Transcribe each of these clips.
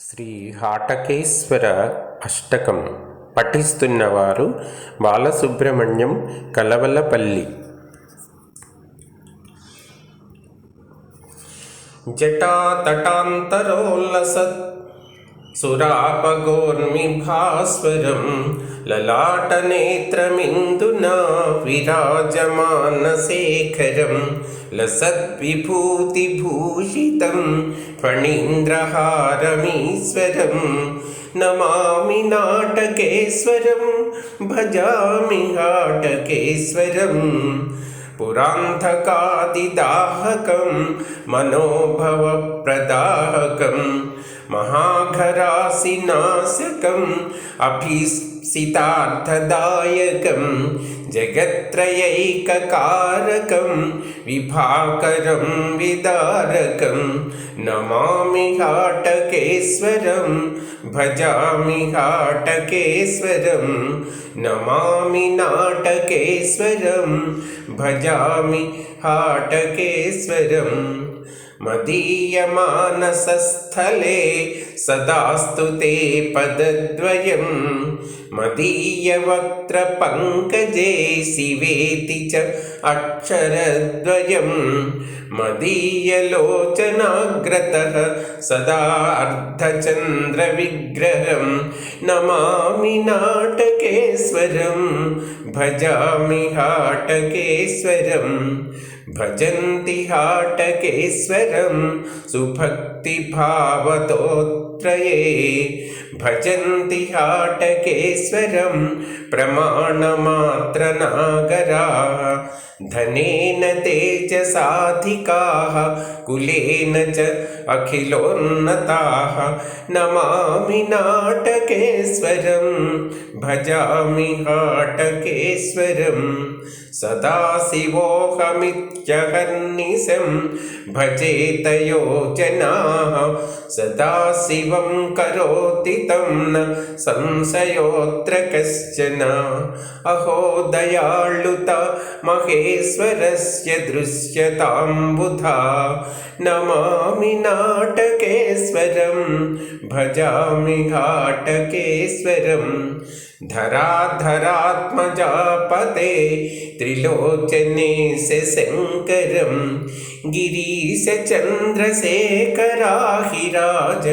శ్రీ హాటకేశ్వర అష్టకం పఠిస్తున్నవారు బాలసుబ్రహ్మణ్యం కలవలపల్లి. జటాతటాంతరోల్లసత్ సురాపగోర్మిభాస్వరం లలాటనేత్రమిందునా విరాజమానశేఖరం లసద్విభూతిభూషితం ఫణీంద్రహారమీశ్వరం నమామి నాటకేశ్వరం భజామి హాటకేశ్వరం పురాంధకాదిదాహకం మనోభవప్రదాహకం మహాఘరాసినాశకం అభీప్సితార్థదాయకం జగత్రయైకకారకం విభాకరం విదారకం నమామి హాటకేశ్వరం భజామి హాటకేశ్వరం నమామి నాటకేశ్వరం భజామి హాటకేశ్వరం మదీయమానసస్థలే సదాస్తు తే పదద్వయం మదీయవక్త్రపంకజే శివేతి చ అక్షరద్వయం మదీయలోచనాగ్రతః సదా అర్ధచంద్రవిగ్రహం నమామి నాటకేశ్వరం భజామి హాటకేశ్వరం భజంతి హాటకేశ్వరం సుభక్తిభావతోత్రయే భజంతి హాటకేశ్వరం ప్రమాణమాత్రనాగరాః ధనేన తేజసాధికాః కులేన చ అఖిలోన్నతాః నమామి నాటకేశ్వరం భజామి హాటకేశ్వరం సదాశివోహమిత్యహర్నిశం భజేత యోజనాః సదాశివం కరోతి తం న సంశయోత్ర కశ్చన అహో దయాళుత మహేశ్వరస్య దృశ్యతాంబుధా నమామి నాటకేశ్వరం భజామి హాటకేశ్వరం ధరాధరాత్మజాపతే త్రిలోచనేశ శంకరం గిరీశ చంద్రశేఖరాహిరాజ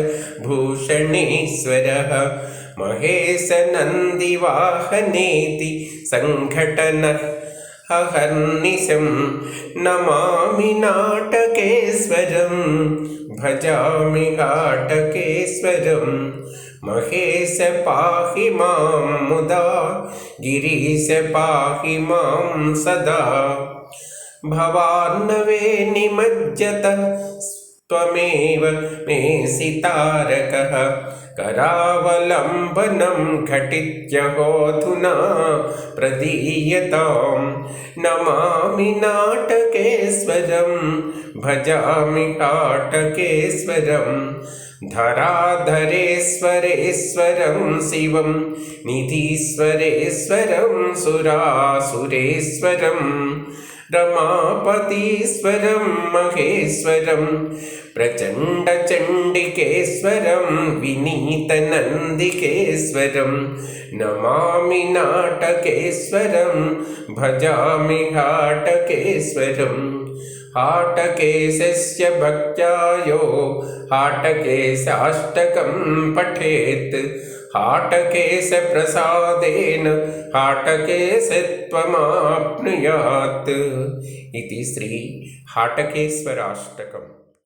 భూషణేశ్వరః మహేశ నందివాహనేతి సంఘటన అహర్నిశం నమామి నాటకేశ్వరం భజామి హాటకేశ్వరం మహేశ పాహి మాం ముదా గిరీశ పాహి మాం సదా భవార్ణవే నిమజ్జతః త్వమేవ మే సితారకః కరావలంబనం ఘటిత్యహోధునా ప్రదీయతాం నమామి నాటకేశ్వరం భజామి హాటకేశ్వరం ధరాధరేశ్వరేశ్వరం శివం నిధీశ్వరేశ్వరం సురాసురేశ్వరం రమాపతీశ్వరం మహేశ్వరం ప్రచండచండికేశ్వరం వినీతనందికేశ్వరం నమామి నాటకేశ్వరం భజామి హాటకేశ్వరం హాటకేశస్య భక్త్యా యో హాటకేశాష్టకం పఠేత్ హాటకేశ ప్రసాదేన హాటకేశత్వమాప్నుయాత్. ఇది శ్రీ హాటకేశ్వరాష్టకం.